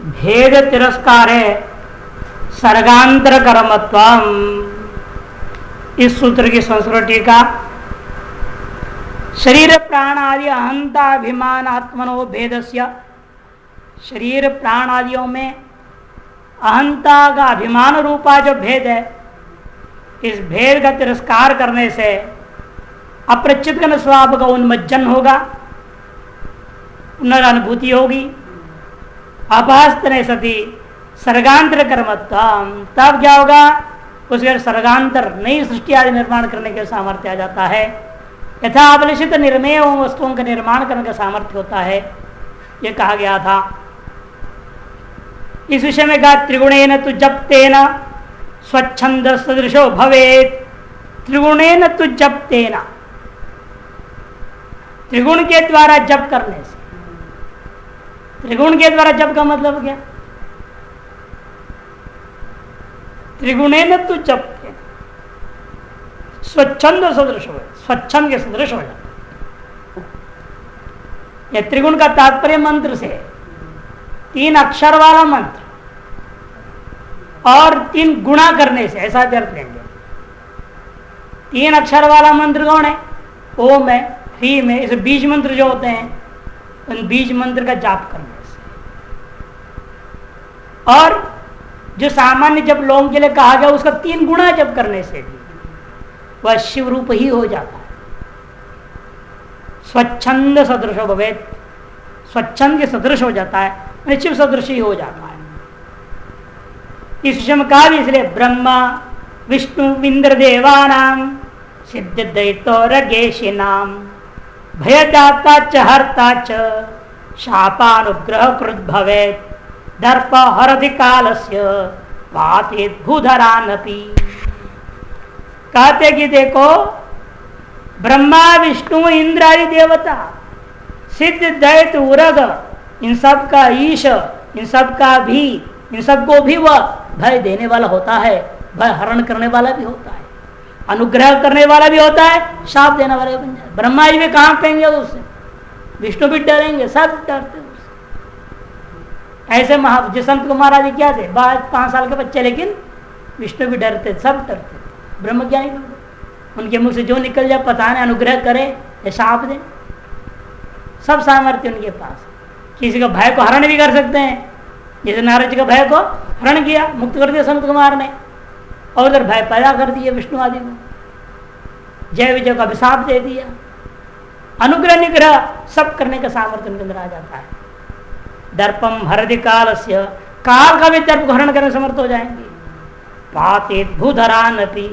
भेद तिरस्कार है सर्गांतर कर्मत्वम। इस सूत्र की संस्कृत टीका शरीर प्राण आदि अहंताभिमान आत्मनो भेदस्य, शरीर प्राण आदियों में अहंता का अभिमान रूपा जो भेद है, इस भेद का तिरस्कार करने से अप्रचितगण स्वभाव का उन्मज्जन होगा, पुनरानुभूति होगी। अपास्तने सती सर्गांतर कर्मत्वम, तब क्या होगा, उसके सर्गांतर नई सृष्टि आदि निर्माण करने के सामर्थ्य आ जाता है। यथा अवलिशित निर्मेय वस्तुओं का निर्माण करने का सामर्थ्य होता है, ये कहा गया था। इस विषय में कहा त्रिगुणेन तु जप्तेन स्वच्छंद सदृशो भवेत्। त्रिगुणेन तु जप्तेन, त्रिगुण के द्वारा जप करने से। त्रिगुण के द्वारा जप का मतलब क्या? त्रिगुणेन तु जप्तेन, स्वच्छंद सदृश हो, स्वच्छंद के सदृश हो जाता। यह त्रिगुण का तात्पर्य मंत्र से, 3 अक्षर वाला मंत्र और 3 गुणा करने से, ऐसा अर्थ लेंगे। 3 अक्षर वाला मंत्र कौन है? ओम है, ह्रीम है। इसे बीज मंत्र जो होते हैं, उन बीज मंत्र का जाप करने से। और जो सामान्य जब लोगों के लिए कहा गया, उसका 3 गुणा जप करने से भी वह शिव रूप ही हो जाता है। स्वच्छंद सदृश भवेत्, स्वच्छंद के सदृश हो जाता है, शिव सदृश ही हो जाता है। इस विषय में कहा भी, इसलिए ब्रह्मा विष्णु इंद्र देवानाम सिद्ध दैतोरगेशिनाम भयदाता च हर्ता च शापानुग्रह कृत भवेत् दर्प हरदि कालस्य पातेत भूधरानपि। कहते कि देखो, ब्रह्मा विष्णु इंद्र आदि देवता, सिद्ध दैत उरग, इन सब का ईश, इन सब का भी, इन सबको भी वह भय देने वाला होता है, भय हरण करने वाला भी होता है, अनुग्रह करने वाला भी होता है, शाप देने वाला भी बन जाए। ब्रह्मा जी भी कहां कहेंगे उससे, विष्णु भी डरेंगे, सब डरते उससे। ऐसे जिस संत कुमार आदि क्या थे, 5 साल के बच्चे, लेकिन विष्णु भी डरते, सब डरते। ब्रह्मज्ञानी उनके मुख से जो निकल जाए पता नहीं, अनुग्रह करे या शाप दे, सब सामर्थ्य उनके पास। किसी का भय को हरण भी कर सकते हैं, जैसे नारद जी का भय को हरण किया, मुक्त कर दिया संत कुमार ने, और उधर भय पैदा कर दिया विष्णु आदि को, जय विजय का अभिशाप दे दिया। अनुग्रह निग्रह सब करने का सामर्थ्य उनके अंदर आ जाता है। दर्पम हरदि कालस्य, काल का भी दर्प को हरण करने समर्थ हो जाएंगे। पातेत भूधरानपि,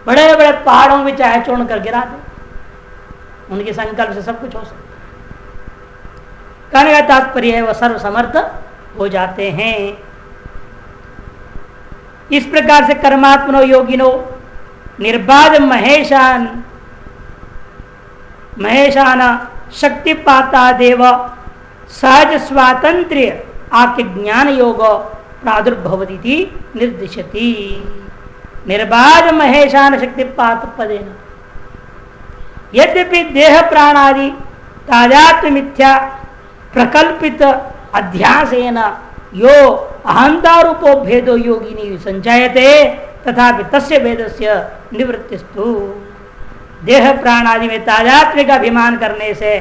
बड़े बड़े पहाड़ों में चाहे चोड़ कर गिरा दे, उनके संकल्प से सब कुछ हो सकता है। कहने का तात्पर्य है वह सर्व समर्थ हो जाते हैं। इस प्रकार से कर्मात्मनो योगिनो निर्बाध महेशान शक्तिपाता देव सहज स्वातंत्र्य आके ज्ञान योग प्रादुर्भवती निर्दिशति। निर्बाध महेशान शक्तिपात पदेन, यद्यपि देह प्राणादि तादात्म्य मिथ्या प्रकल्पित अध्यासेन यो अहंतारूपो भेदो योगिनी संजायते तथापि तस्य भेदस्य निवृत्तिस्तु। देह प्राणादि में तादात्म्य का अभिमान करने से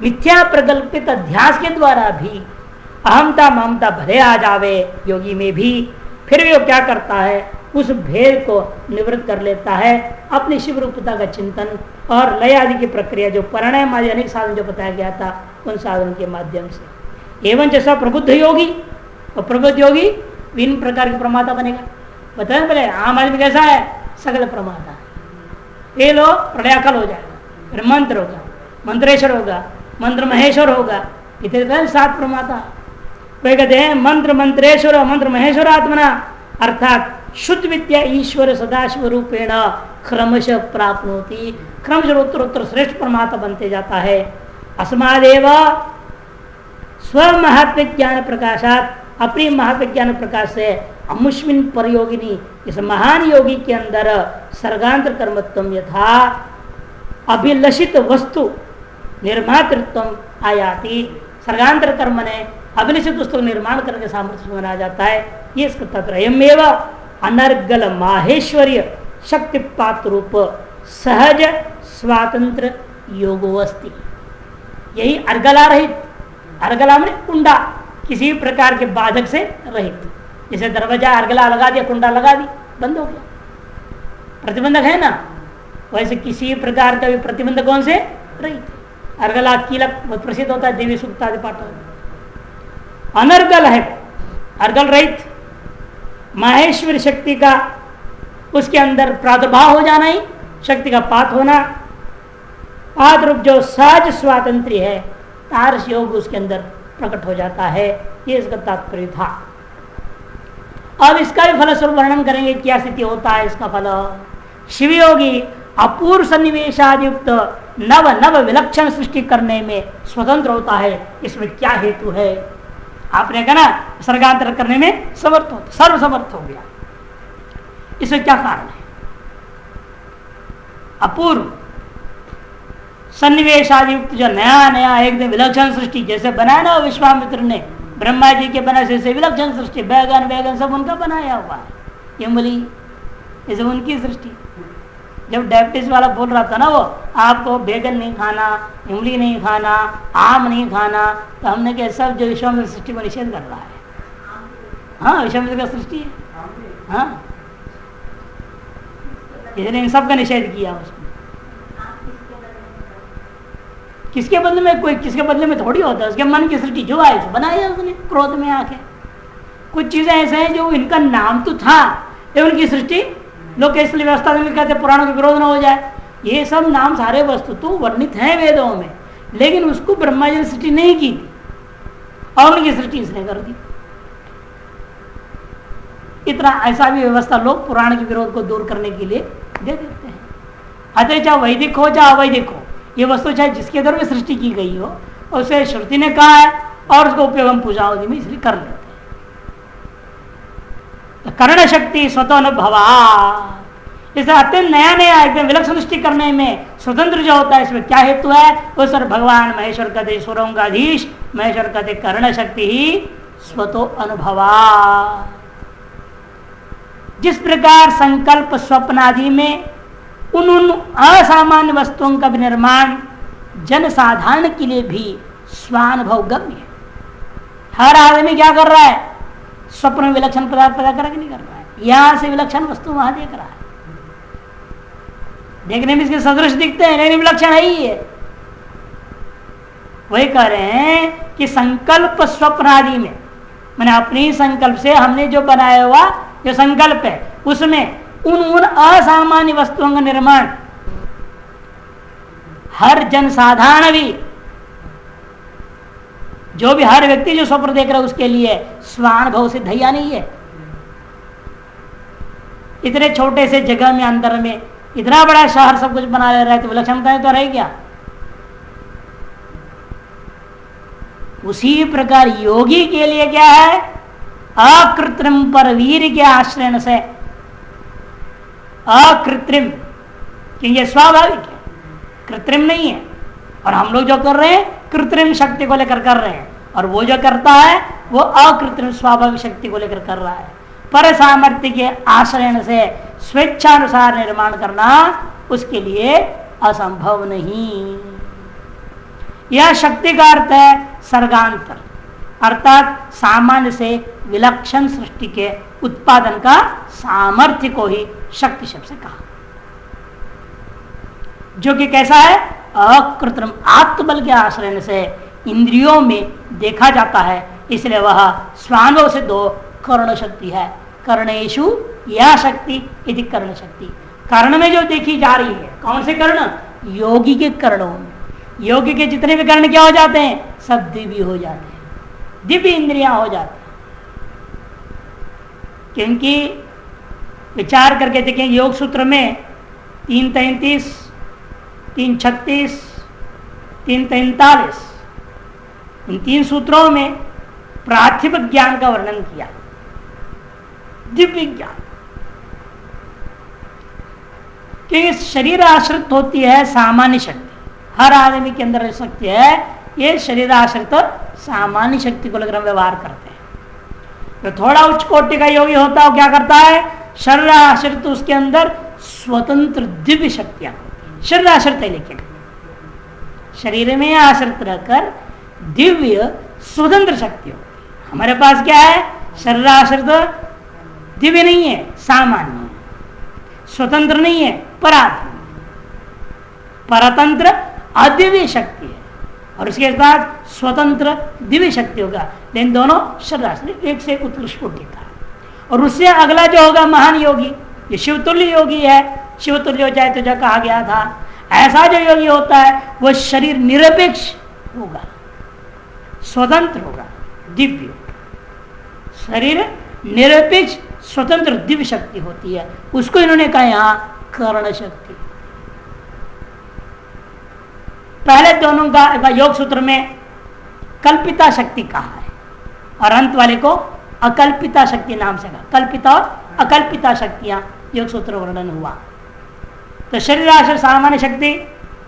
मिथ्या प्रकल्पित अध्यास के द्वारा भी अहमता ममता भले आ जावे योगी में भी, फिर भी वो क्या करता है, उस भेद को निवृत्त कर लेता है अपनी शिव रूपता का चिंतन और लय आदि की प्रक्रिया, जो प्राणायाम आदि अनेक साधन जो बताया गया था, उन साधन के माध्यम से। एवं जैसा प्रबुद्ध योगी, और प्रबुद्ध योगी इन प्रकार के प्रमाता बनेगा। बताए पहले आम आदमी कैसा है, सकल प्रमाता, ये लो प्रलयाकल हो जाएगा, फिर मंत्र होगा, मंत्रेश्वर होगा, मंत्र महेश्वर होगा, इतने 7 प्रमाता। वे कहते हैं मंत्र मंत्रेश्वर मंत्र महेश्वर आत्मना, अर्थात शुद्ध विद्या ईश्वर सदाशिव रूपेण क्रमश प्राप्नोति, क्रमश उत्तरोत्तर श्रेष्ठ परमात्मा बनते जाता है। अस्मादेव स्व महात्म्य ज्ञान प्रकाशात, अपनी महात्म्य ज्ञान प्रकाश से अमुष्मिन परयोगिनी, इस महान योगी के अंदर सर्गांतर कर्मत्व यथा अभिलषित वस्तु निर्मातृत्व आयाति। सर्गांतर कर्म ने अभिनिषित उसको निर्माण करके सामर्थ्य बना जाता है। ये इसका तत्रयमेव अनर्गल माहेश्वर्य शक्तिपात रूप सहज स्वातंत्र योगोस्ति। यही अर्गला रहित, अर्गला में कुंडा, किसी भी प्रकार के बाधक से रहित। जैसे दरवाजा अर्गला लगा दिया, कुंडा लगा दी, बंद हो गया, प्रतिबंधक है ना, वैसे किसी प्रकार का भी प्रतिबंधक कौन से रहित। अर्गला कीलक बहुत प्रसिद्ध होता है, देवी सूक्त आदि पाठ होता। अनर्गल है, अर्गल रहित, माहेश्वर शक्ति का उसके अंदर प्रादुर्भाव हो जाना ही, शक्ति का पात होना, पात रूप जो सहज स्वातंत्री है, तारस योग उसके अंदर प्रकट हो जाता है। ये इसका तात्पर्य था। अब इसका भी फलस्वरूप वर्णन करेंगे, क्या स्थिति होता है इसका फल। शिवयोगी अपूर्व सन्निवेशायुक्त नव नव विलक्षण सृष्टि करने में स्वतंत्र होता है। इसमें क्या हेतु है? आपने कहा ना, सर्गांतर करने में समर्थ हो, सर्वसमर्थ हो गया। इसमें क्या कारण है? अपूर्व सन्निवेशायुक्त जो नया नया एकदम विलक्षण सृष्टि जैसे बनाया ना विश्वामित्र ने, ब्रह्मा जी के बनाए जैसे विलक्षण सृष्टि, बैगन वैगन सब उनका बनाया हुआ है। इमली ये सब उनकी सृष्टि। जब डायबिटीज वाला बोल रहा था ना, वो आपको बैगन नहीं खाना, इमली नहीं खाना, आम नहीं खाना, तो हमने कहा सब जो विश्वामित्र सृष्टि को निषेध कर रहा है। हाँ, विश्वामित्र का सृष्टि है। हाँ, इसने इन सब का निषेध किया उसको। किसके बदले में? कोई किसके बदले में थोड़ी होता है, उसके मन की सृष्टि जो आए बनाया उसने क्रोध में आके। कुछ चीजें ऐसे हैं जो इनका नाम तो था, ये उनकी सृष्टि। लोग इसलिए व्यवस्था में कहते पुराणों के विरोध ना हो जाए। ये सब नाम सारे वस्तु तो वर्णित हैं वेदों में, लेकिन उसको ब्रह्मा जी ने सृष्टि नहीं की थी और उनकी सृष्टि इसने कर दी। इतना ऐसा भी व्यवस्था लोग पुराण के विरोध को दूर करने के लिए दे देते हैं। अतः चाहे वैदिक हो चाहे अवैदिक हो, ये वस्तु चाहे जिसके द्वारा भी सृष्टि की गई हो, उसे श्रुति ने कहा है और उसका उपयोग हम पूजा आदि में इसलिए कर लेते हैं। तो कर्ण शक्ति स्वतः अनुभवा, इसे अत्यंत नया नया एकदम विलक्षण सृष्टि करने में स्वतंत्र जो होता है, इसमें क्या हेतु है? वो सर भगवान महेश्वर कहते स्वरों का अधीश, महेश्वर कहते कर्ण शक्ति ही स्वतः अनुभवा। जिस प्रकार संकल्प स्वप्न आदि में उन असामान्य वस्तुओं का निर्माण जन साधारण के लिए भी स्वानुभव गम्य है। हर आदमी क्या कर रहा है? स्वप्न में विलक्षण पदार्थ पैदा कर नहीं कर रहा है, यहां से विलक्षण वस्तु वहां देख रहा है। देखने में इसके सदृश दिखते हैं लेकिन विलक्षण है ही है। वही कह रहे हैं कि संकल्प स्वप्न आदि में, मैंने अपनी संकल्प से हमने जो बनाया हुआ जो संकल्प है उसमें उन असामान्य वस्तुओं का निर्माण हर जन साधारण भी, जो भी हर व्यक्ति जो स्वप्न देख रहा है उसके लिए स्वानुभव से धैया नहीं है। इतने छोटे से जगह में अंदर में इतना बड़ा शहर सब कुछ बना ले रहा है, तो विलक्षणता तो रही क्या? उसी प्रकार योगी के लिए क्या है? अकृत्रिम पर वीर के आश्रय से, अकृत्रिम क्योंकि ये स्वाभाविक है, कृत्रिम नहीं है। और हम लोग जो कर रहे हैं कृत्रिम शक्ति को लेकर कर रहे हैं, और वो जो करता है वो अकृत्रिम स्वाभाविक शक्ति को लेकर कर रहा है। पर सामर्थ्य के आश्रय से स्वेच्छानुसार निर्माण करना उसके लिए असंभव नहीं। यह शक्ति का अर्थ है सर्गांतर, अर्थात सामान्य से विलक्षण सृष्टि के उत्पादन का सामर्थ्य को ही शक्ति शब्द से कहा, जो कि कैसा है? अकृत्रिम आत्मबल के आश्रय से इंद्रियों में देखा जाता है, इसलिए वह स्वानुभव से दो कर्ण शक्ति है। कर्णेशु यह शक्ति यदि कर्ण शक्ति, कर्ण में जो देखी जा रही है, कौन से कर्ण? योगी के कर्णों में। योगी के जितने भी कर्ण क्या हो जाते हैं? सब दिव्य हो जाते हैं, दिव्य इंद्रियां हो जाती हैं। क्योंकि विचार करके देखें योग सूत्र में 3:33, 3:36, 3:43 इन 3 सूत्रों में प्राथिमिक ज्ञान का वर्णन किया, दिव्य ज्ञान। क्योंकि शरीर आश्रित होती है सामान्य शक्ति, हर आदमी के अंदर शक्ति है, ये शरीर आश्रित सामान्य शक्ति को लेकर हम व्यवहार करते हैं। जो थोड़ा उच्च कोटि का योगी होता है वो क्या करता है, शरीर आश्रित उसके अंदर स्वतंत्र दिव्य शक्तियां होती हैं। शरीर आश्रित है लेकिन शरीर में आश्रित रहकर दिव्य स्वतंत्र शक्ति होती है। हमारे पास क्या है, शरीर आश्रित दिव्य नहीं है, सामान्य है, स्वतंत्र नहीं है, पराधीन, परतंत्र अदिव्य शक्ति है और उसके बाद स्वतंत्र दिव्य शक्ति होगा। लेकिन दोनों शरीर आश्रित, एक से उत्कृष्ट कोटि का। और उससे अगला जो होगा महान योगी, ये शिवतुल्य योगी है। शिवतुल्य हो जाए तो जो कहा गया था, ऐसा जो योगी होता है वह शरीर निरपेक्ष होगा, स्वतंत्र होगा, दिव्य। शरीर निरपेक्ष स्वतंत्र दिव्य शक्ति होती है, उसको इन्होंने कहा यहां कर्ण शक्ति। पहले दोनों का योग सूत्र में कल्पिता शक्ति कहा है और अंत वाले को अकल्पिता शक्ति नाम से कहा। कल्पिता और अकल्पिता शक्तियां योग सूत्र वर्णन हुआ। तो शरीर आश्रित सामान्य शक्ति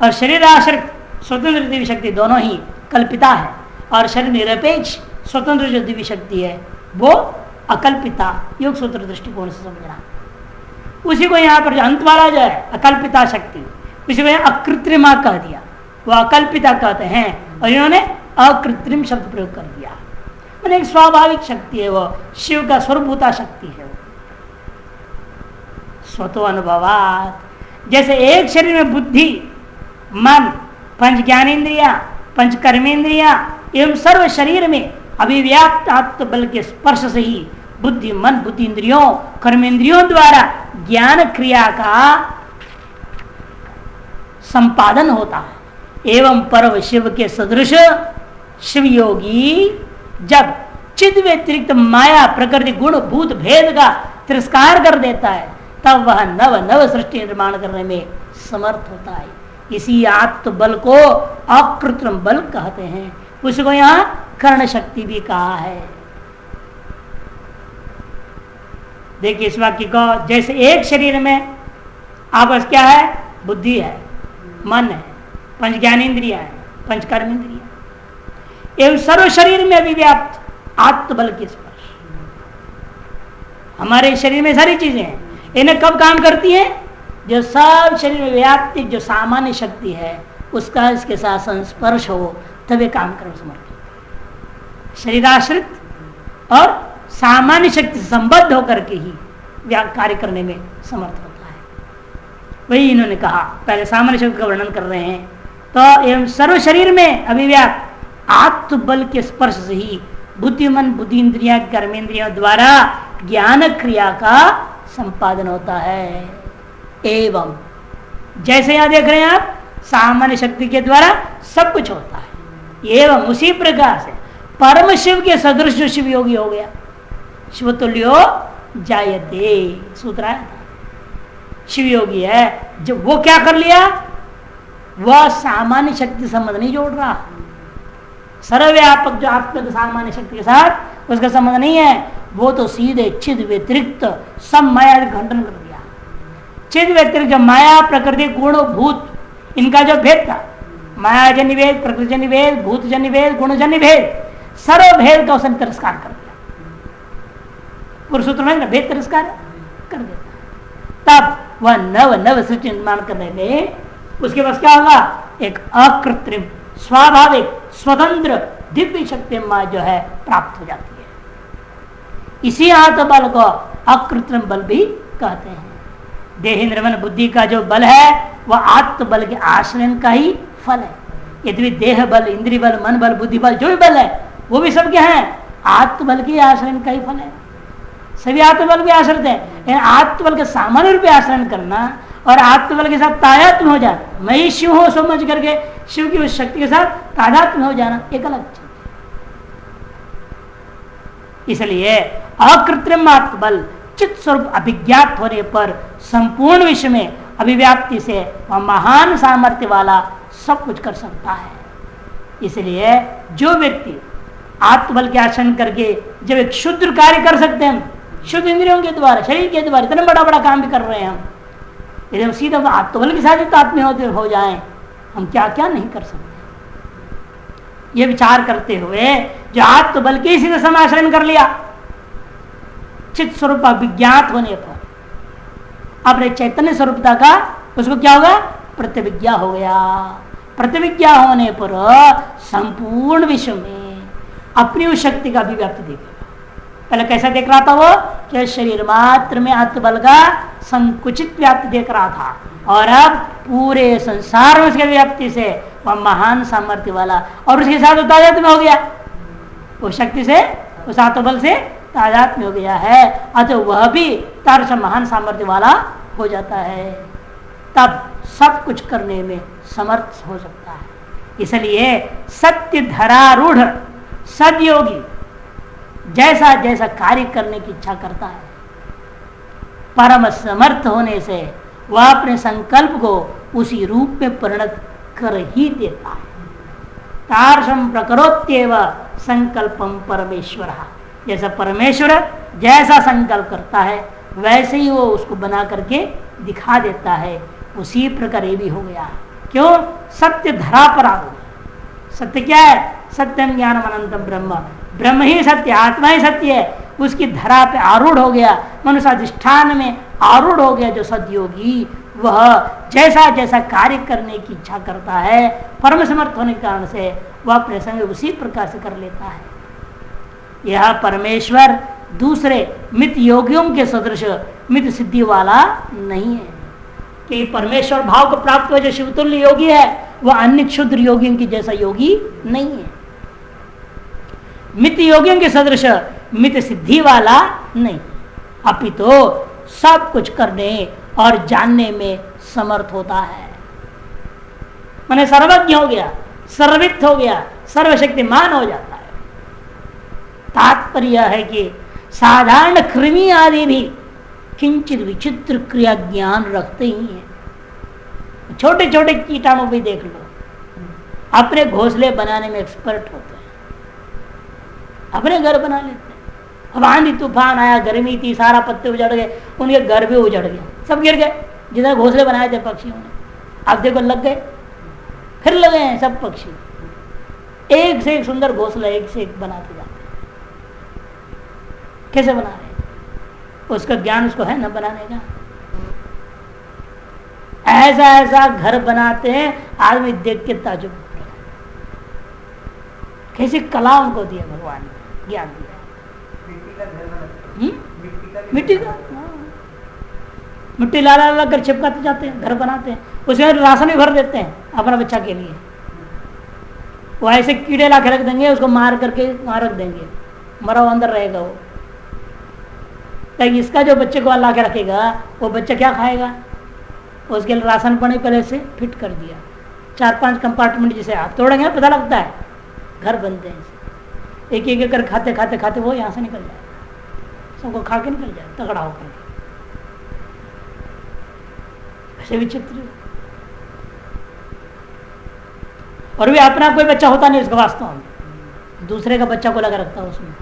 और शरीर आश्रित स्वतंत्र दिव्य शक्ति दोनों ही कल्पिता है और शरीर निरपेक्ष स्वतंत्र जो दिव्य शक्ति है वो अकल्पिता योग सूत्र दृष्टिकोण से समझना। उसी को यहाँ पर जो अंत वाला जो है अकल्पिता शक्ति, उसी को यहाँ अकृत्रिमा कह दिया, वो अकल्पिता कहते हैं और इन्होंने अकृत्रिम शब्द प्रयोग कर दिया। मैंने एक स्वाभाविक शक्ति है, वो शिव का स्वरूपभूता शक्ति है, वो स्वतो अनुभवात। जैसे एक शरीर में बुद्धि, मन, पंच ज्ञानेन्द्रिया, पंच कर्मेंद्रिया एवं सर्व शरीर में अभिव्याप्त आत्म बल के स्पर्श से ही बुद्धि, मन, बुद्धि इंद्रियों, कर्मेंद्रियों द्वारा ज्ञान क्रिया का संपादन होता है। एवं परम शिव के सदृश शिव योगी जब चिद व्यतिरिक्त माया प्रकृति गुण भूत भेद का तिरस्कार कर देता है तब वह नव नव सृष्टि निर्माण करने में समर्थ होता है। इसी आत्म बल को अकृत्रिम बल कहते हैं। उसको यहाँ कर्ण शक्ति भी कहा है। देखिए इस वाक्य को, जैसे एक शरीर में आपस क्या है, बुद्धि है, मन है, पंच ज्ञानेन्द्रिया है, पंच कर्मेंद्रिया एवं सर्व शरीर में अभिव्याप्त आत्मबल के स्पर्श। हमारे शरीर में सारी चीजें हैं, इन्हें कब काम करती है, जो सब शरीर में व्याप्ति जो सामान्य शक्ति है उसका इसके साथ संस्पर्श हो तभी काम करने समर्थ। शरीराश्रित और सामान्य शक्ति से संबद्ध होकर के ही कार्य करने में समर्थ होता है। वही इन्होंने कहा, पहले सामान्य शक्ति का वर्णन कर रहे हैं। तो एवं सर्व शरीर में अभिव्याप्त आत्मबल के स्पर्श से ही बुद्धिमन बुद्धि इंद्रिया कर्मेंद्रियों द्वारा ज्ञान क्रिया का संपादन होता है। एवं जैसे यहां देख रहे हैं आप, सामान्य शक्ति के द्वारा सब कुछ होता है। एवं उसी प्रकार से परम शिव के सदृश जो शिव योगी हो गया, शिवतुल्यो जायते सूत्र है, शिव योगी है, जब वो क्या कर लिया, वह सामान्य शक्ति संबंध नहीं जोड़ रहा। सर्वव्यापक जो आत्म सामान्य शक्ति के साथ उसका संबंध नहीं है, वो तो सीधे चिद व्यतिरिक्त सब माया खंडन कर दिया। चिद व्यतिरिक्त जो माया प्रकृति गुण भूत इनका जो भेद था, माया जन्य भेद, प्रकृति जन्य भेद, भूत जन्य भेद, गुण जन्य भेद, सर्व भेद का उसने तिरस्कार कर दिया। पुरुषोत्तर में भेद तिरस्कार कर देता, तब वह नव नव सृष्टि निर्माण करने में उसके पास क्या होगा, एक अकृत्रिम स्वाभाविक स्वतंत्र दिव्य शक्ति जो है प्राप्त हो जाती है। इसी आत्म बल को अकृत्रिम बल भी कहते हैं। देहेंद्र मन बुद्धि का जो बल है वह आत्म बल के आश्रय का ही फल है। यदि देह बल, इंद्रिय बल, मन बल, बुद्धि बल जो भी बल है वो भी सब क्या है, आत्मबल के आश्रय का ही फल है। सभी आत्मबल के आश्रित है। आत्मबल के सामान्य रूप में आश्रय करना और आत्मबल के साथ तादात्म्य हो जाना, मैं ही शिव हूं समझ करके शिव की उस शक्ति के साथ तादात्म्य हो जाना एक अलग चीज। इसलिए अकृत्रिम आत्मबल चित्त स्वरूप अभिज्ञात होने पर संपूर्ण विश्व में अभिव्याप्ति से वह महान सामर्थ्य वाला सब कुछ कर सकता है। इसलिए जो व्यक्ति आत्मबल के आचरण करके जब एक शुद्ध कार्य कर सकते हैं, हम शुद्ध इंद्रियों के द्वारा, शरीर के द्वारा इतना बड़ा बड़ा काम भी कर रहे हैं हम, यदि हम सीधा आत्मबल के साथ तात्म्य हो जाएं, हम क्या क्या नहीं कर सकते। ये विचार करते हुए जो आत्म बल के इसी ने समाश्रय कर लिया, चित्त स्वरूप विज्ञात होने पर अपने चैतन्य स्वरूपता का उसको क्या होगा, प्रतिविज्ञा हो गया। प्रतिविज्ञा होने पर संपूर्ण विश्व में अपनी उस शक्ति का अभिव्यक्ति देखेगा। पहले कैसा देख रहा था वो, कि शरीर मात्र में आत्मबल का संकुचित व्याप्ति देख रहा था, और अब पूरे संसार में उसके व्याप्ति से वह महान सामर्थ्य वाला, और उसके साथ तादात्म्य में हो गया, वो शक्ति से उस आत्मबल से तादात्म्य में हो गया है, अतः वह भी तार से महान सामर्थ्य वाला हो जाता है। तब सब कुछ करने में समर्थ हो सकता है। इसलिए सत्य धरारूढ़ सदयोगी जैसा जैसा कार्य करने की इच्छा करता है, परम समर्थ होने से वह अपने संकल्प को उसी रूप में परिणत कर ही देता है। तारसम प्रकरोत्येव संकल्पम परमेश्वर, जैसा परमेश्वर जैसा संकल्प करता है वैसे ही वो उसको बना करके दिखा देता है। उसी प्रकार ये भी हो गया। क्यों? सत्य धरा पर आरूढ़। सत्य क्या है? सत्यम ज्ञानम अनंतम ब्रह्म, ब्रह्म ही सत्य, आत्मा ही सत्य है। उसकी धरा पे आरूढ़ हो गया, मनुष्य अधिष्ठान में आरूढ़ हो गया। जो सदयोगी वह जैसा जैसा कार्य करने की इच्छा करता है, परम समर्थ होने के कारण से वह अपने संग उसी प्रकार से कर लेता है। यह परमेश्वर दूसरे मित योगियों के सदृश मित सिद्धि वाला नहीं है कि परमेश्वर भाव को प्राप्त हुआ जो शिवतुल्य योगी है वह अन्य क्षुद्र योगियों की जैसा योगी नहीं है। मित योगियों के सदृश मित सिद्धि वाला नहीं, अपितो सब कुछ करने और जानने में समर्थ होता है। माने सर्वज्ञ हो गया, सर्ववित्त हो गया, सर्वशक्तिमान हो जाता है। तात्पर्य है कि साधारण कृमि आदि भी किंचित विचित्र क्रिया ज्ञान रखते ही हैं। छोटे छोटे कीटाणु भी देख लो, अपने घोंसले बनाने में एक्सपर्ट होते हैं, अपने घर बना लेते हैं। अब आंधी तूफान आया, गर्मी थी, सारा पत्ते उजड़ गए, उनके घर भी उजड़ गए, सब गिर गए जिधर घोंसले बनाए थे पक्षियों ने। अब देखो लग गए, फिर लगे हैं सब पक्षी, एक से एक सुंदर घोंसला एक से एक बनाते जाते हैं। कैसे बना रहे हैं? उसका ज्ञान उसको है ना बनाने का। ऐसा ऐसा घर बनाते हैं, आदमी देख के ताजुब होता है। कैसी कला उनको दिया भगवान ने, ज्ञान दिया। मिट्टी का मिट्टी ला ला कर चिपकाते जाते हैं, घर बनाते हैं, उसमें राशन भी भर देते हैं अपना बच्चा के लिए। वो ऐसे कीड़े ला के रख देंगे, उसको मार करके वहां रख देंगे, मरा हुआ अंदर रहेगा वो। लेकिन इसका जो बच्चे को ला के रखेगा वो बच्चा क्या खाएगा? उसके लिए राशन पानी पहले से फिट कर दिया, 4-5 कंपार्टमेंट जिसे आप तोड़ेंगे पता लगता है घर बनते हैं। एक एक कर खाते खाते खाते वो यहाँ से निकल जाए, सबको खा के निकल जाए तगड़ा होकर। ऐसे विचित्र। और भी अपना कोई बच्चा होता नहीं उसका, वास्तव में दूसरे का बच्चा को लगा रखता है उसमें।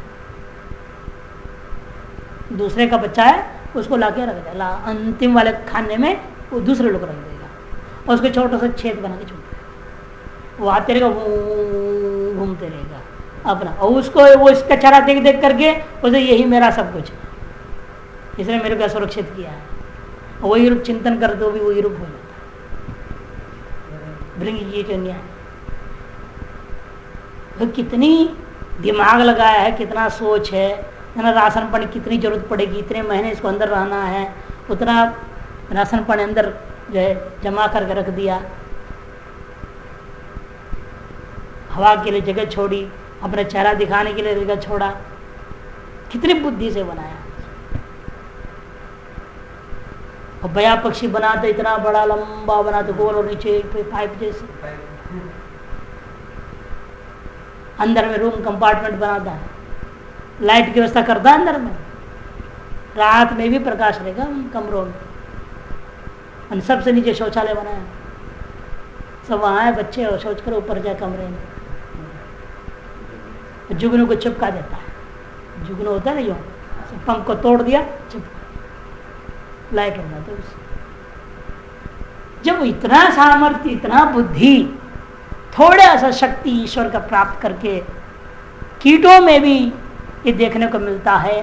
दूसरे का बच्चा है उसको ला के रख देगा, अंतिम वाले खाने में वो दूसरे लोग रख देगा, और उसको छोटा सा छेद बना के छोड़ देगा। वो आते रहेगा, घूमते रहेगा अपना, और उसको वो इसका चारा देख देख करके उसे यही मेरा सब कुछ है, इसने मेरे को सुरक्षित किया है। वही रूप चिंतन कर दो भी वही रूप हो जाता है। तो कितनी दिमाग लगाया है, कितना सोच है ना, राशन पानी कितनी जरूरत पड़ेगी, इतने महीने इसको अंदर रहना है, उतना राशन पानी अंदर जो है जमा करके रख दिया, हवा के लिए जगह छोड़ी, अपना चेहरा दिखाने के लिए जगह छोड़ा, कितनी बुद्धि से बनाया। और बया पक्षी बनाते इतना बड़ा लंबा बनाते, गोल और नीचे पाइप जैसे, अंदर में रूम कंपार्टमेंट बनाता है, लाइट की व्यवस्था करता है अंदर में, रात में भी प्रकाश रहेगा उन कमरों में। सबसे नीचे शौचालय बनाया, सब वहां है, बच्चे और शौच कर ऊपर जाए कमरे में। जुगनू को चिपका देता है, जुगनू होता है ना जो, पंख को तोड़ दिया, चिपका, लाइट हो जाता है उससे। जब इतना सामर्थ्य, इतना बुद्धि, थोड़ा सा शक्ति ईश्वर का प्राप्त करके कीटों में भी ये देखने को मिलता है,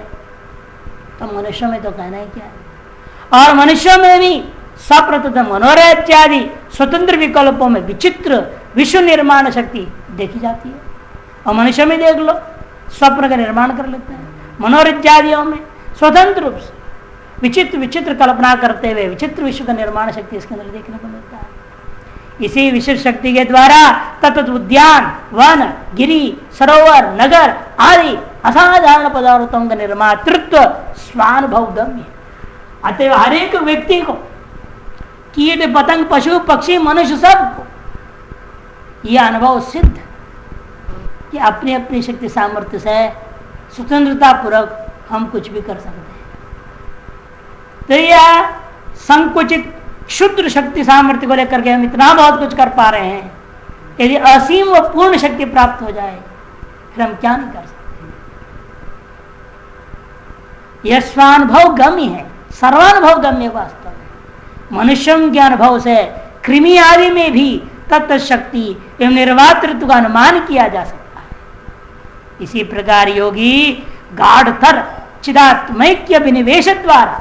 तो मनुष्यों में तो कहना ही क्या है। और मनुष्यों में भी सप्रत मनोरज्यादि स्वतंत्र विकल्पों में विचित्र विश्व निर्माण शक्ति देखी जाती है। और मनुष्य में देख लो, स्वप्न का निर्माण कर लेते हैं, मनोरज्यादियों में स्वतंत्र रूप से विचित्र विचित्र कल्पना करते हुए विचित्र विश्व का निर्माण शक्ति इसके अंदर देखने को मिलता है। इसी विशिष्ट शक्ति के द्वारा तत्त उद्यान, वन, गिरी, सरोवर, नगर आदि असाधारण पदार्थों का निर्मातृत्व स्वानुभव गम्य। अतः हर एक व्यक्ति को, कीट पतंग पशु पक्षी मनुष्य सबको यह अनुभव सिद्ध कि अपनी अपनी शक्ति सामर्थ्य से स्वतंत्रता पूर्वक हम कुछ भी कर सकते हैं। तो यह संकुचित शुद्ध शक्ति सामर्थ्य को लेकर के हम इतना बहुत कुछ कर पा रहे हैं, यदि असीम व पूर्ण शक्ति प्राप्त हो जाए फिर हम क्या नहीं कर सकते। यह स्वानुभव गम्य है, सर्वानुभव गम्य वास्तव में। मनुष्यों के अनुभव से कृमि आदि में भी तत्त शक्ति एवं निर्वातृत्व का अनुमान किया जा सकता है। इसी प्रकार योगी गाढ़तर चिदात्मैक्य विनिवेश द्वारा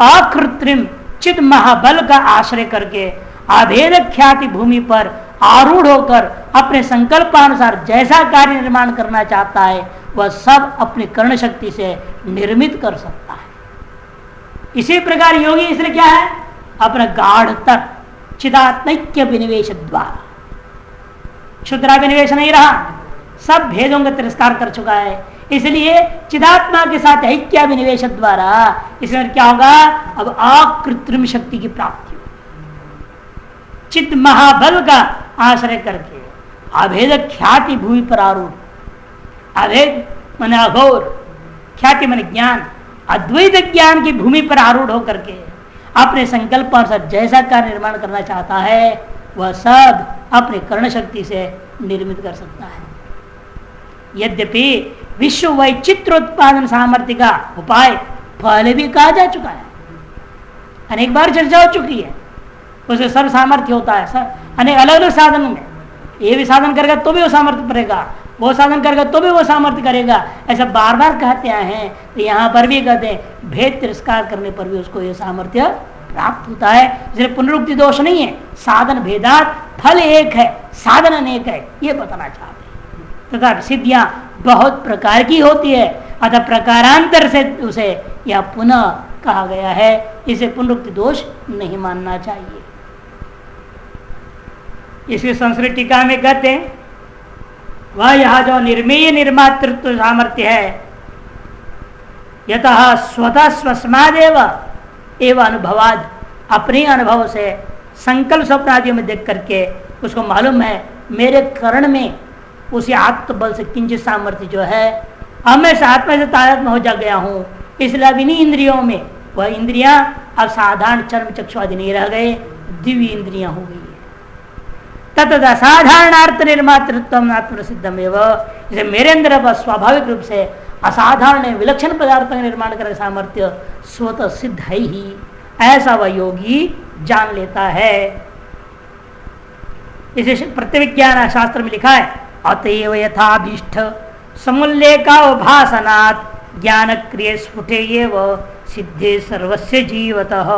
अकृत्रिम चिद महाबल का आश्रय करके अभेद ख्याति भूमि पर आरूढ़ होकर अपने संकल्पानुसार जैसा कार्य निर्माण करना चाहता है वह सब अपनी कर्ण शक्ति से निर्मित कर सकता है। इसी प्रकार योगी इसलिए क्या है, अपना गाढ़तर चिदात्मैक्य विनिवेश द्वारा, क्षुद्राभिनिवेश नहीं रहा, सब भेदों का तिरस्कार कर चुका है, इसलिए चिदात्मा के साथ ऐक्याभिनिवेश द्वारा इसमें क्या होगा, अब अकृत्रिम शक्ति की प्राप्ति होगी। चिद महाबल का आश्रय करके अभेद ख्याति भूमि पर आरूढ़, अभेद मन अघोर, ख्याति मन ज्ञान, अद्वैत ज्ञान की भूमि पर आरूढ़ होकर के अपने संकल्प अनुसार जैसा कार्य निर्माण करना चाहता है वह सब अपने कर्ण शक्ति से निर्मित कर सकता है। यद्यपि विश्व वैचित्र उत्पादन सामर्थ्य का उपाय पहले भी कहा जा चुका है, अनेक बार चर्चा हो चुकी है, उसमें सर्व सामर्थ्य होता है सर अनेक अलग अलग साधन में, ये भी साधन करेगा तो भी वो सामर्थ्य करेगा, वो साधन करेगा तो भी वो सामर्थ्य करेगा, ऐसा बार बार कहते हैं। तो यहाँ पर भी कहते हैं भेद तिरस्कार करने पर भी उसको ये सामर्थ्य प्राप्त होता है, इसलिए पुनरुक्ति दोष नहीं है, साधन भेदात फल एक है साधन अनेक है, ये बताना चाहते हैं। तथा सिद्धियां बहुत प्रकार की होती है, अतः प्रकारांतर से उसे यह पुनः कहा गया है, इसे पुनरुक्ति दोष नहीं मानना चाहिए। इसकी संस्कृत टीका में कहते हैं वह यह जो निर्मेय निर्मातृत्व सामर्थ्य है यतः स्वतः स्वस्मादेव एवं अनुभवाद, अपने अनुभव से संकल्प स्वप्न आदि में देख करके उसको मालूम है मेरे कर्ण में उसी आत्मबल से किंचित सामर्थ्य जो है, अब मैं आत्मा से तादात्म्य हो जा गया हूँ, इसलिए अब इन्हीं इंद्रियों में वह इंद्रियां अब साधारण चर्म चक्षु आदि नहीं रह गए, दिव्य इंद्रियां हो गई है। तत्त असाधारणार्थ निर्मातृत्व आत्मसिद्धम एवं, मेरे अंदर अब स्वाभाविक रूप से असाधारण विलक्षण पदार्थ का निर्माण करने सामर्थ्य स्वतः सिद्ध है ही, ऐसा वह योगी जान लेता है। इसे प्रत्यविज्ञान शास्त्र में लिखा है अतएव यथाभीष्ट समुल्ले का भासनात् ज्ञान क्रिय स्फुटे एव सिद्धे सर्वस्य जीवतः।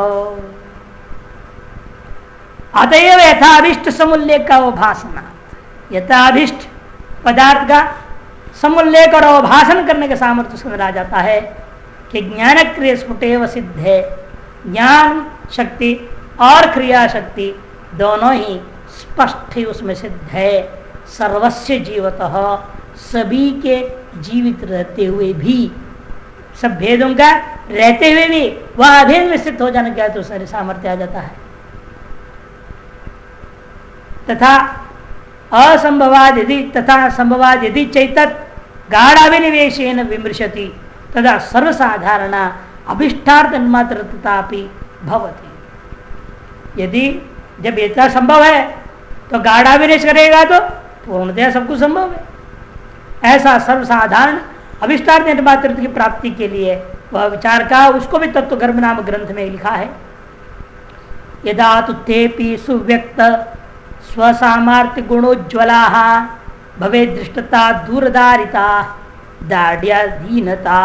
अतएव यथाभीष्ट समुल्लेख का भासनात्, यथाभीष्ट पदार्थ का समुल्लेख और अवभाषण करने का सामर्थ्य उसके अंदर आ जाता है कि ज्ञान क्रिय स्फुटे व सिद्ध है, ज्ञान शक्ति और क्रिया शक्ति दोनों ही स्पष्ट ही उसमें सिद्ध है। सर्वस्य जीवतः, सभी के जीवित रहते हुए भी, सब भेदों का रहते हुए भी वह अभेद में स्थित हो जाने के बाद तो सारे सामर्थ्य आ जाता है। तथा असंभवाद यदि तथा संभवाद यदि चैतत गाढ़ाभिनिवेशेन विमृशति तथा सर्वसाधारण अभिष्टार्थ मात्रतापि भवति। यदि जब इतना संभव है तो गाढ़ाभिनिवेश करेगा तो पूर्णतया सब कुछ संभव है। ऐसा सर्वसाधारण अभिष्टार्थ मातृत्व की प्राप्ति के लिए वह विचार का, उसको भी तत्व गर्भ नाम ग्रंथ में लिखा है। यदा तुतेपि सुव्यक्त स्वसामर्थ्य गुणोज्ज्वला भवे दृष्टता दूरदारिता दाढ़ीनता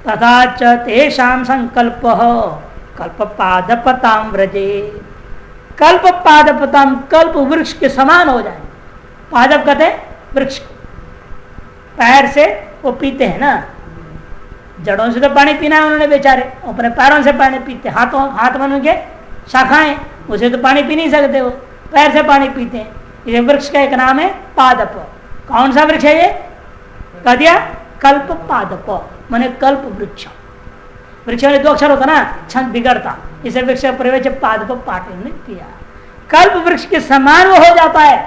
तथा च तेषां संकल्प कल्प पादपताम व्रजे। कल्प पादपताम, कल्प वृक्ष के समान हो जाए। पादप कहते वृक्ष, पैर से वो पीते हैं ना, जड़ों से तो पानी पीना है उन्होंने बेचारे, अपने पैरों से पानी पीते, हाथ में उनके शाखाएं, उसे तो पानी पी नहीं सकते, वो पैर से पानी पीते हैं। ये वृक्ष का एक नाम है पादप। कौन सा वृक्ष है ये? कह दिया कल्प पादप, माने कल्प वृक्ष। वृक्ष में दो अक्षर होता ना, छंद बिगड़ता, इसे वृक्ष का प्रयोग पादप पाठ ने किया। कल्प वृक्ष के समान वो हो जाता है,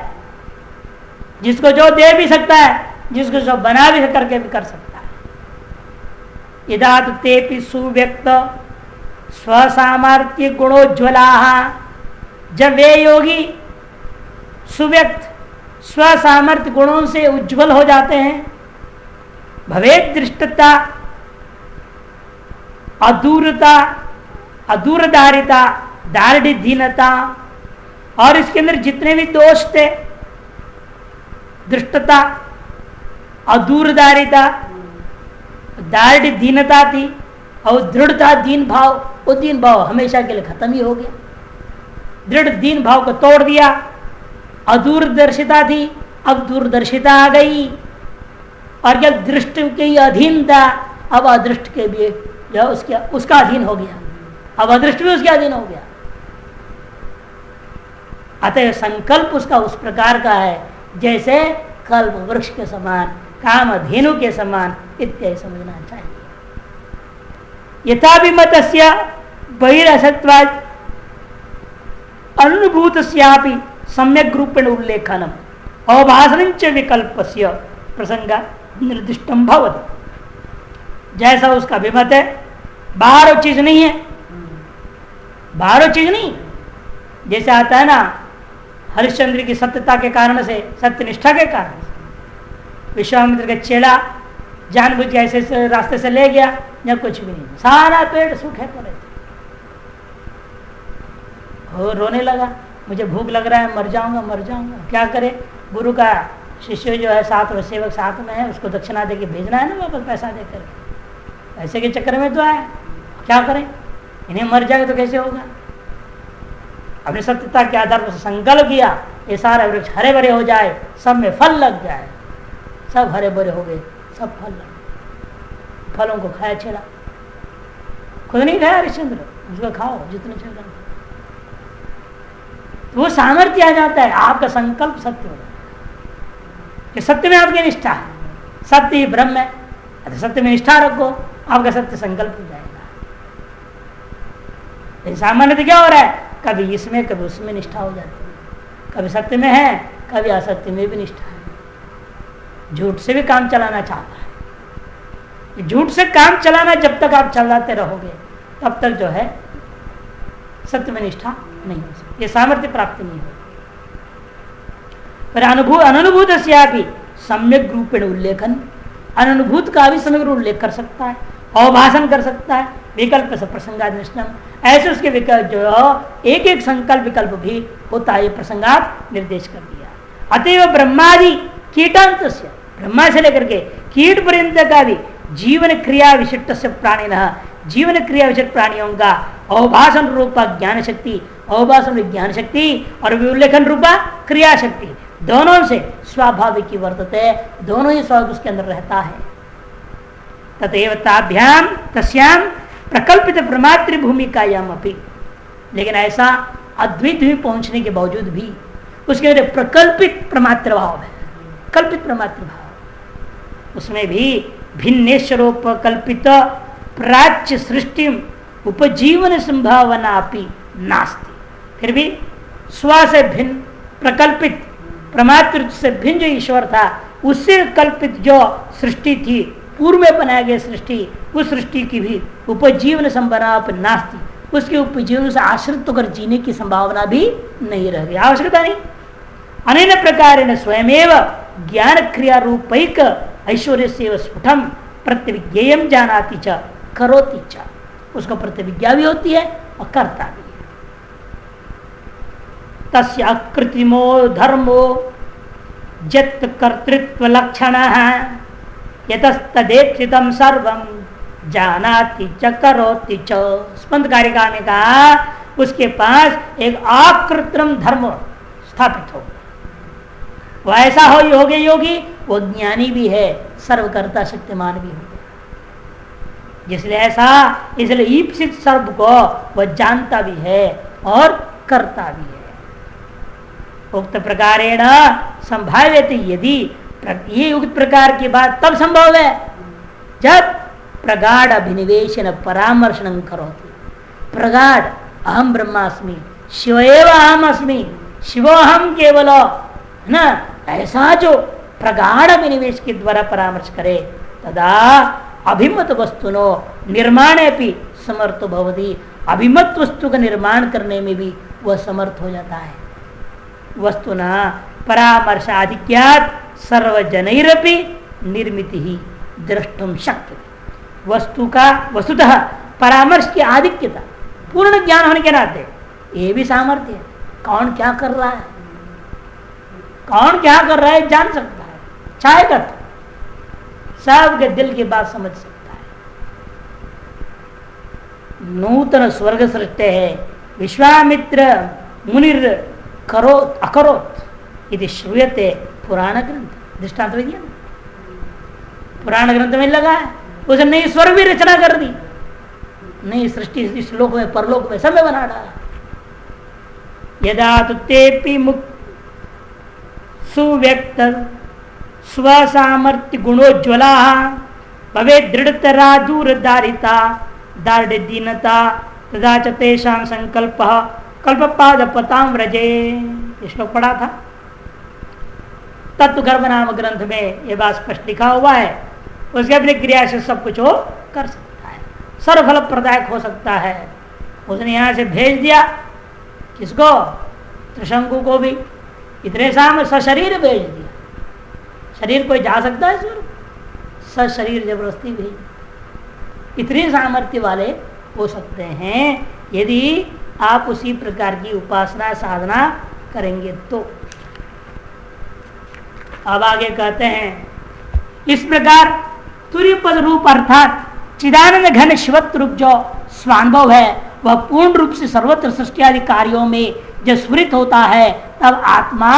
जिसको जो दे भी सकता है, जिसको जो बना भी करके भी कर सकता है। यदा तेपि सुव्यक्त स्वसामर्थ्य गुणोज्ज्वला, जब वे योगी सुव्यक्त स्वसामर्थ्य गुणों से उज्जवल हो जाते हैं, भवेद दृष्टता अदूरता अदूरदारिता दार्ढ्यहीनता, और इसके अंदर जितने भी दोष थे, दृष्टता अदूरदारिता दार्ढ्यहीनता थी, और दृढ़ता दीन भाव, वो दीन भाव हमेशा के लिए खत्म ही हो गया। दृढ़ दीन भाव को तोड़ दिया। अदूरदर्शिता थी, अब दूरदर्शिता आ गई। और जब दृष्टि के अधीन था, अब अदृष्ट के भी जो उसका अधीन हो गया, अब अदृष्ट भी उसके अधीन हो गया। अतः संकल्प उसका उस प्रकार का है जैसे कल्प वृक्ष के समान, काम धेनु के समान इत्यादि समझना चाहिए। यथाभिमतस्य बहिरसत्वाद अनुभूतस्यापि सम्यक रूपेण उल्लेखनम अवभाषणं च विकल्पस्य प्रसंग निर्दिष्टम भवति। जैसा उसका अभिमत है, बाहर वो चीज नहीं है, बाहर वो चीज नहीं। जैसे आता है ना, हरिश्चंद्र की सत्यता के कारण से, सत्यनिष्ठा के कारण से विश्वामित्र का चेला जानबूझ के ऐसे रास्ते से ले गया, या कुछ भी नहीं, सारा पेड़ सूखे पड़े थे। वो रोने लगा, मुझे भूख लग रहा है, मर जाऊंगा मर जाऊंगा। क्या करे, गुरु का शिष्य जो है साथ में, सेवक साथ में है, उसको दक्षिणा दे के भेजना है ना वापस, पैसा देकर। पैसे के चक्कर में तो आया, क्या करें, इन्हें मर जाएगा तो कैसे होगा। अपनी सत्यता के आधार पर संकल्प किया, ये सारा वृक्ष हरे भरे हो जाए, सब में फल लग जाए। सब हरे भरे हो गए, सब फल लग, फलों को खाया चला, खुद नहीं खाया हरिश्चंद्र, उसको खाओ जितने चल। तो वो सामर्थ्य आ जाता है, आपका संकल्प सत्य हो जाता है कि सत्य में आपकी निष्ठा है, सत्य ही ब्रह्म है, तो सत्य में निष्ठा रखो, आपका सत्य संकल्प हो जाएगा। सामान्य तो क्या हो रहा है, कभी इसमें कभी उसमें निष्ठा हो जाती है, कभी सत्य में है कभी असत्य में भी निष्ठा है। झूठ से भी काम चलाना चाहता है, झूठ से काम चलाना जब तक आप चलाते रहोगे तब तक जो है सत्य में निष्ठा नहीं हो सकती, ये सामर्थ्य प्राप्ति नहीं होगी। पर अनुभूत से सम्यक रूपेण उल्लेखन, अनुभूत का भी समग्र उल्लेख कर सकता है, अवभाषण कर सकता है, विकल्प से प्रसंगाद, ऐसे उसके विकल्प जो एक एक संकल्प विकल्प भी होता है, प्रसंगात निर्देश कर दिया। अतएव ब्रह्मादि कीटांत से, ब्रह्मा से लेकर के कीट पर्यंत का भी जीवन क्रिया विशिष्ट से प्राणी, जीवन क्रिया विशिष्ट प्राणियों का अवभाषण रूपा ज्ञान शक्ति, अवभाषण ज्ञान शक्ति और विउल्लेखन रूपा क्रिया शक्ति, दोनों से स्वाभाविक ही वर्तते, दोनों ही स्वाभाविक उसके अंदर रहता है। तथैव ताभ्याम तस्याम प्रकल्पित प्रमात्र भूमिकायाम अपि, लेकिन ऐसा अद्वैत भी पहुंचने के बावजूद भी उसके अंदर प्रकल्पित प्रमात्र भाव है, कल्पित प्रमात्र भाव, उसमें भी भिन्नेश्वरोपकल्पित प्राच्य सृष्टि उपजीवन संभावना अपि नास्ति। फिर भी स्व से भिन्न प्रकल्पित प्रमात्र से भिन्न जो ईश्वर था, उससे कल्पित जो सृष्टि थी, पूर्व में बनाया गया सृष्टि, उस सृष्टि की भी उपजीवन संभावना नास्ति, उसके उपजीवन से आश्रित होकर जीने की संभावना भी नहीं रह गई, आवश्यकता नहीं। अनेन प्रकार स्वयमेव ज्ञान क्रिया रूपैक ऐश्वर्य से स्फुटम प्रतिविज्ञेयम जानाति च करोति च, उसको प्रतिविज्ञा भी होती है और करता भी है। तस्य अकृत्रिमो धर्मो जत कर्तृत्व लक्षण यतस्तदेक्षितम सर्वम जानाति च करोति च। स्पंद कारिका ने कहा उसके पास एक अकृत्रिम धर्म स्थापित हो, वो ऐसा हो गए योगी, वो ज्ञानी भी है, सर्वकर्ता शक्तिमान भी हो, जिसलिए ऐसा, इसलिए ईप्सित सर्व को वह जानता भी है और करता भी है। उक्त प्रकारेण संभाव्यते, यदि ये उक्त प्रकार की बात तब संभव है जब प्रगाढ़ अभिनिवेशन परामर्शन करोति। प्रगाढ़ अहम ब्रह्मास्मि शिवएव अहम अस्मि शिवोहम केवल, है ना, ऐसा जो प्रगाढ़ अभिनिवेश के द्वारा परामर्श करे तदा अभिमत वस्तुनो निर्माणे भी समर्थ भवति। अभिमत वस्तु का निर्माण करने में भी वह समर्थ हो जाता है। वस्तुना परामर्शाधिक्यात सर्वजनैरपि निर्मिति ही द्रष्टुम शक्य। वस्तु का वस्तुतः परामर्श की आधिक्यता, पूर्ण ज्ञान होने के नाते ये भी सामर्थ्य है। कौन क्या कर रहा है, कौन क्या कर रहा है जान सकता है, चाहेगा तो सबके दिल की बात समझ सकता है। नूतन स्वर्ग सृष्टि है विश्वामित्र मुनिर करोत अकरोत यदि श्रूयते पुराण ग्रंथ। दृष्टांत में दिया, पुराण ग्रंथ में लगा है, उसने नई स्वर्ग भी रचना कर दी, नई सृष्टि इस लोक में परलोक में सब में बना डाला। यदा तेपि मुक्त सुव्यक्त स्वसामर्थ्य गुणोज्वला भवे दृढ़तरा दूरदारिता दार्ढ्य दीनता तदा च तेषां संकल्प कल्पपाद पताम व्रजे। ये श्लोक पढ़ा था। तत्व गर्भ नाम ग्रंथ में ये बात स्पष्ट लिखा हुआ है। उसके अपनी क्रिया से सब कुछ वो कर सकता है, सर्वफल प्रदायक हो सकता है। उसने यहाँ से भेज दिया किसको, त्रिशंकु को भी इतने सामने सशरीर भेज दिया। शरीर कोई जा सकता है स्वर्ग, सशरीर जबरदस्ती भेज। इतने सामर्थ्य वाले हो सकते हैं यदि आप उसी प्रकार की उपासना साधना करेंगे तो। अब आगे कहते हैं इस प्रकार तुर्यपद रूप अर्थात चिदानंद घन शिवत्व रूप जो स्वानुभव है वह पूर्ण रूप से सर्वत्र सृष्टि आदि कार्यों में जब स्फुरित होता है तब आत्मा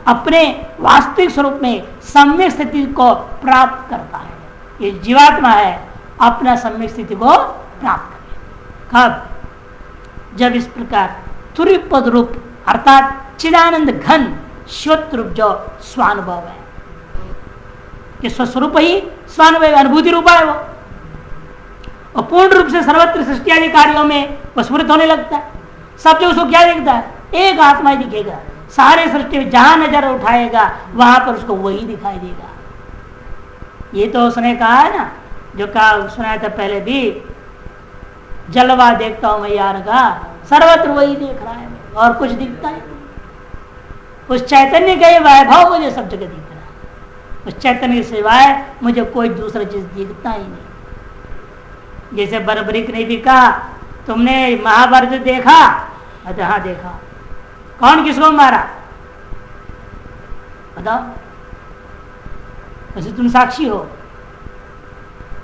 अपने वास्तविक स्वरूप में सम्यक स्थिति को प्राप्त करता है। ये जीवात्मा है अपना सम्यक स्थिति को प्राप्त करे कब, जब इस प्रकार तुर्यपद रूप अर्थात चिदानंद घन शिवत्व रूप जो स्वानुभव है, कि स्वस्वरूप ही स्वानुभव अनुभूति रूप है वो, और पूर्ण रूप से सर्वत्र सृष्टि आदि कार्यों में वह स्फुरित होने लगता है। सब जो उसको क्या दिखता है, एक आत्मा ही दिखेगा। सारे सृष्टि में जहां नजर उठाएगा वहां पर उसको वही दिखाई देगा। ये तो उसने कहा है ना, जो कहा सुनाया था पहले भी, जलवा देखता हूं मैं यार का, सर्वत्र वही देख रहा है और कुछ दिखता है। उस चैतन्य का वैभव मुझे सब जगह दिख रहा है। उस चैतन्य के सिवाय मुझे कोई दूसरा चीज दिखता ही नहीं। जैसे बर्बरिक ने भी कहा तुमने महाभारत देखा, अच्छा हाँ देखा, कौन किसको मारा बताओ, वैसे तुम साक्षी हो,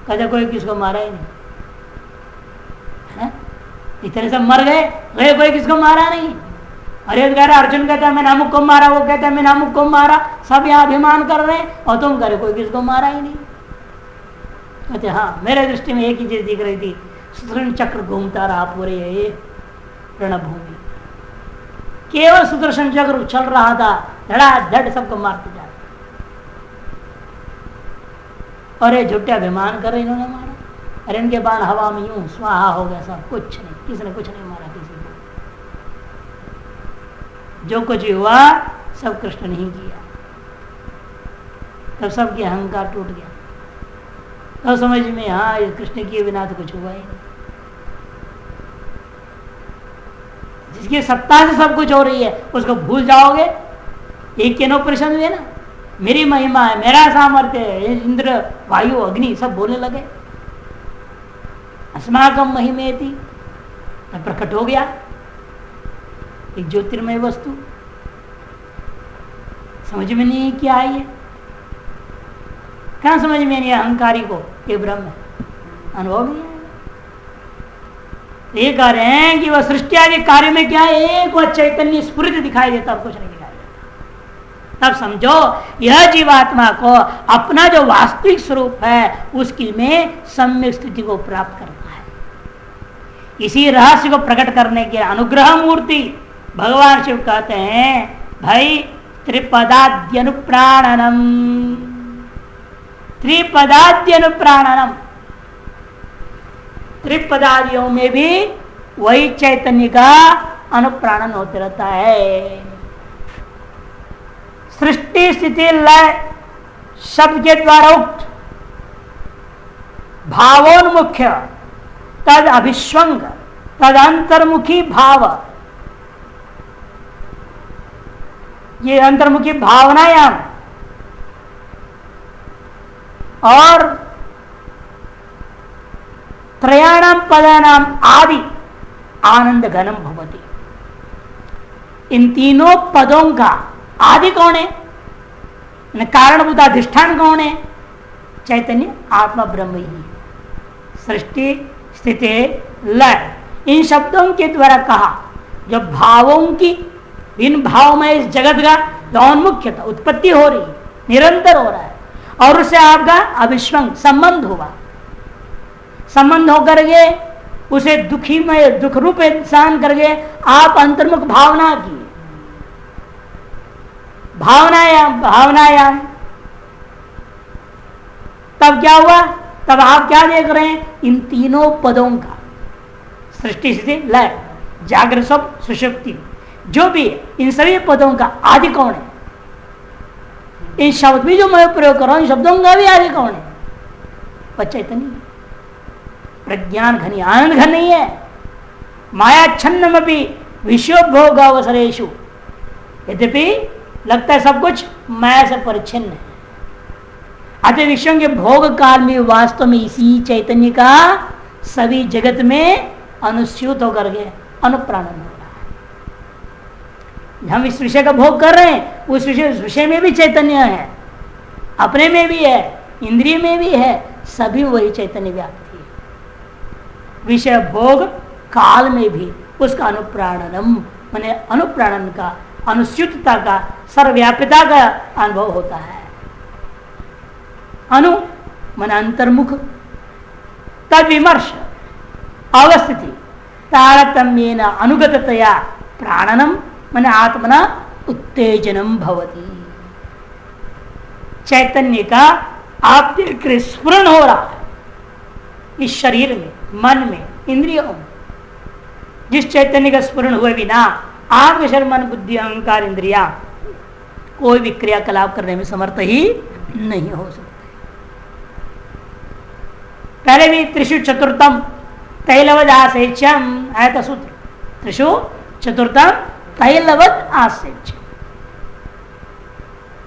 कहते कोई किसको मारा ही नहीं है? इतने सब मर गए, कोई किसको मारा नहीं। अरे कह रहा अर्जुन कहता है मैंने अमुक को मारा, वो कहता है मैंने अमुक को मारा, सब यहाँ अभिमान कर रहे हैं और तुम कह रहे कोई किसको मारा ही नहीं। कहते हाँ मेरे दृष्टि में एक ही चीज दिख रही थी, सुदर्शन चक्र घूमता रहा पूरे ये रणभूमि, केवल सुदर्शन चक्र चल रहा था, धड़ाधड़ सबको मारते जा रहे। और ये झूठे अभिमान कर रहे इन्होंने मारा, अरे इनके बाण हवा में यूं स्वाहा हो गया, सब कुछ नहीं, किसने कुछ नहीं मारा किसी को। जो कुछ हुआ सब कृष्ण ने ही किया। तब सबकी अहंकार टूट गया, तो समझ में हाँ कृष्ण किए बिना तो कुछ हुआ ही नहीं। जिसकी सत्ता से सब कुछ हो रही है उसको भूल जाओगे। एक केनोपनिषद में ना, मेरी महिमा है, मेरा सामर्थ्य है, इंद्र वायु अग्नि सब बोलने लगे, अस्माकम महिमेति, प्रकट हो गया एक ज्योतिर्मय वस्तु। समझ में नहीं क्या है ये, क्या समझ में नहीं अहंकारी को ये ब्रह्म है, अनुभव नहीं है। ये कह रहे हैं कि वह सृष्टि आदि कार्य में क्या है, एक वह चैतन्य स्फुरित दिखाई देता और कुछ नहीं दिखाई देता। तब समझो यह जीवात्मा को अपना जो वास्तविक स्वरूप है उसकी में सम्यक स्थिति को प्राप्त करना है। इसी रहस्य को प्रकट करने के अनुग्रह मूर्ति भगवान शिव कहते हैं भाई त्रिपदाद्यनुप्राणनम, त्रिपदाद्यनुप्राणनम, त्रिपदादियों में भी वही चैतन्य का अनुप्राणन होते रहता है। सृष्टि स्थिति लय शब्द के द्वारा उक्त भावोन्मुख्य तद अभिस्वंग तद अंतर्मुखी भाव, ये अंतर्मुखी भावनायाम और त्रयाणाम पदानाम आदि आनंद घनम भवति। इन तीनों पदों का आदि कौन है, कारणभूत अधिष्ठान कौन है, चैतन्य आत्मा ब्रह्म ही। सृष्टि स्थिति लय इन शब्दों के द्वारा कहा जो भावों की इन भाव में इस जगत का औन्मुख्यता उत्पत्ति हो रही निरंतर हो रहा है और उससे आपका अभिष्वंग संबंध हुआ, संबंध होकर के उसे दुखी में दुख रूप इंसान करके आप अंतर्मुख भावना की भावनायाम तब क्या हुआ, तब आप क्या देख रहे हैं, इन तीनों पदों का सृष्टि स्थिति लय जागृत स्वप्न सुषुप्ति जो भी इन सभी पदों का आदि कौन है, इन शब्द भी जो मैं प्रयोग कर रहा हूं इन शब्दों का भी आदि कौन है, वह चैतन्य प्रज्ञान घनी आनंद घन नहीं है। माया छन्नम भी विश्वभोग अवसरेशु, यद्यपि लगता है सब कुछ माया से परिच्छिन्न है, अतः विश्व के भोग काल में वास्तव में इसी चैतन्य का सभी जगत में अनुस्यूत होकर के अनुप्राणन हो रहा है। हम इस विषय का भोग कर रहे हैं, उस विषय में भी चैतन्य है, अपने में भी है, इंद्रिय में भी है, सभी वही चैतन्य व्याप्ति है। विषय भोग काल में भी उसका अनुप्राणनम माने अनुप्राणन का अनुस्यूतता का सर्वव्याप्यता का अनुभव होता है। अनु मन अंतर्मुख तद विमर्श अवस्थिति तारतम्येन अनुगततया प्राणनम मन आत्मना उत्तेजनम भवति। चैतन्य का आपके स्फुरण हो रहा है इस शरीर में, मन में, इंद्रियों में। जिस चैतन्य का स्फुरण हुए बिना आपके शरीर मन बुद्धि अहंकार इंद्रिया कोई भी क्रियाकलाप करने में समर्थ ही नहीं हो सकते। पहले भी त्रिशु चतुर्थम तैलवद आसेच्यम है तो सूत्र, त्रिशु चतुर्थम तैलवद आसेच्यम।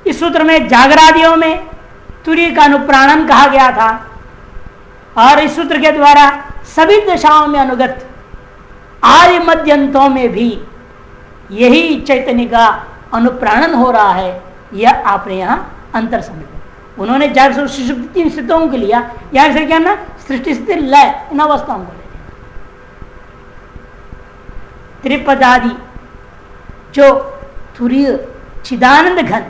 इस सूत्र में जागरादियों में तुरीय का अनुप्राणन कहा गया था और इस सूत्र के द्वारा सभी दशाओं में अनुगत आदि मध्यंतों में भी यही चैतन्य का अनुप्राणन हो रहा है। यह आपने यहाँ अंतर समझ। उन्होंने जागृत सुषुप्ति स्थितियों के लिया, यहां से क्या ना सृष्टि स्थिति लय इन अवस्थाओं को ले त्रिपदादि जो तुरीय चिदानंद घन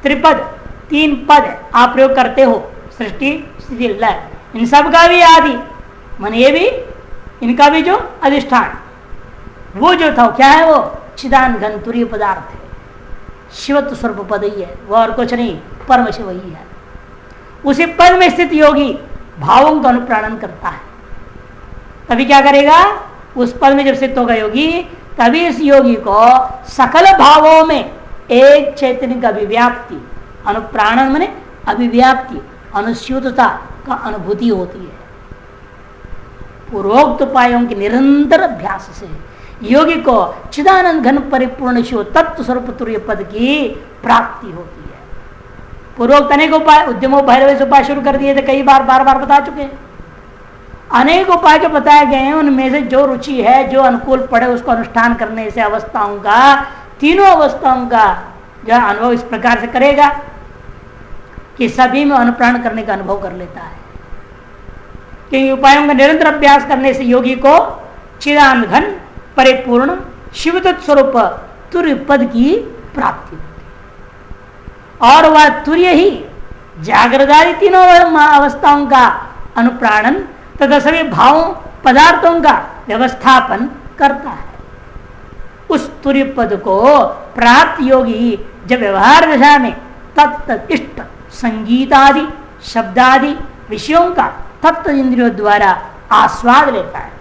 त्रिपद तीन पद आप प्रयोग करते हो, सृष्टि स्थिति लय, इन सब का भी आदि मन ये भी इनका भी जो अधिष्ठान वो जो था क्या है, वो चिदानंद घन तुरीय पदार्थ है, शिवत्व स्वरूप पद ही है, वह और कुछ नहीं, परम शिव ही है। उसी पद में स्थित योगी भावों का अनुप्राणन करता है। तभी क्या करेगा, उस पद में जब स्थित होगा योगी तभी इस योगी को सकल भावों में एक चैतन्य का अभिव्याप्ति, अनुप्राणन माने अभिव्याप्ति, अनुस्यूतता का अनुभूति होती है। पूर्वोक्त उपायों के निरंतर अभ्यास से योगी को चिदानंद घन परिपूर्ण शिव तत्व स्वरूप तुरीय पद की प्राप्ति होती है। पूर्वोक्त अनेक उपाय उद्यमों भैरव से उपाय शुरू कर दिए थे, कई बार बार बता चुके हैं। अनेक उपाय जो बताए गए हैं उनमें से जो रुचि है, जो अनुकूल पड़े उसको अनुष्ठान करने से अवस्थाओं का, तीनों अवस्थाओं का जो अनुभव इस प्रकार से करेगा कि सभी में अनुप्राण करने का अनुभव कर लेता है। क्योंकि उपायों का निरंतर अभ्यास करने से योगी को चिदानंद घन परिपूर्ण शिवतत्व स्वरूप तुर्य पद की प्राप्ति होती है। और वह तुर्य ही जागृत आदि तीनों अवस्थाओं का अनुप्राणन तथा सभी भावों पदार्थों का व्यवस्थापन करता है। उस तुर्य पद को प्राप्त योगी जब व्यवहार दशा में तत्त इष्ट संगीत आदि शब्दादि विषयों का तत्त इंद्रियों द्वारा आस्वाद लेता है,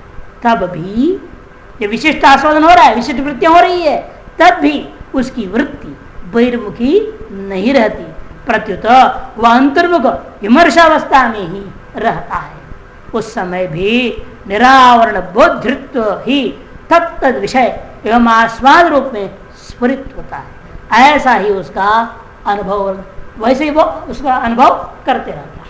तब भी ये विशिष्ट आस्वादन हो रहा है, विशिष्ट वृत्तियां हो रही है, तब भी उसकी वृत्ति बहिर्मुखी नहीं रहती, प्रत्युत वह अंतर्मुख विमर्शावस्था में ही रहता है। उस समय भी निरावरण बोधृत्व ही तत्त विषय एवं आस्वाद रूप में स्फुरित होता है। ऐसा ही उसका अनुभव, वैसे ही वो उसका अनुभव करते रहता है।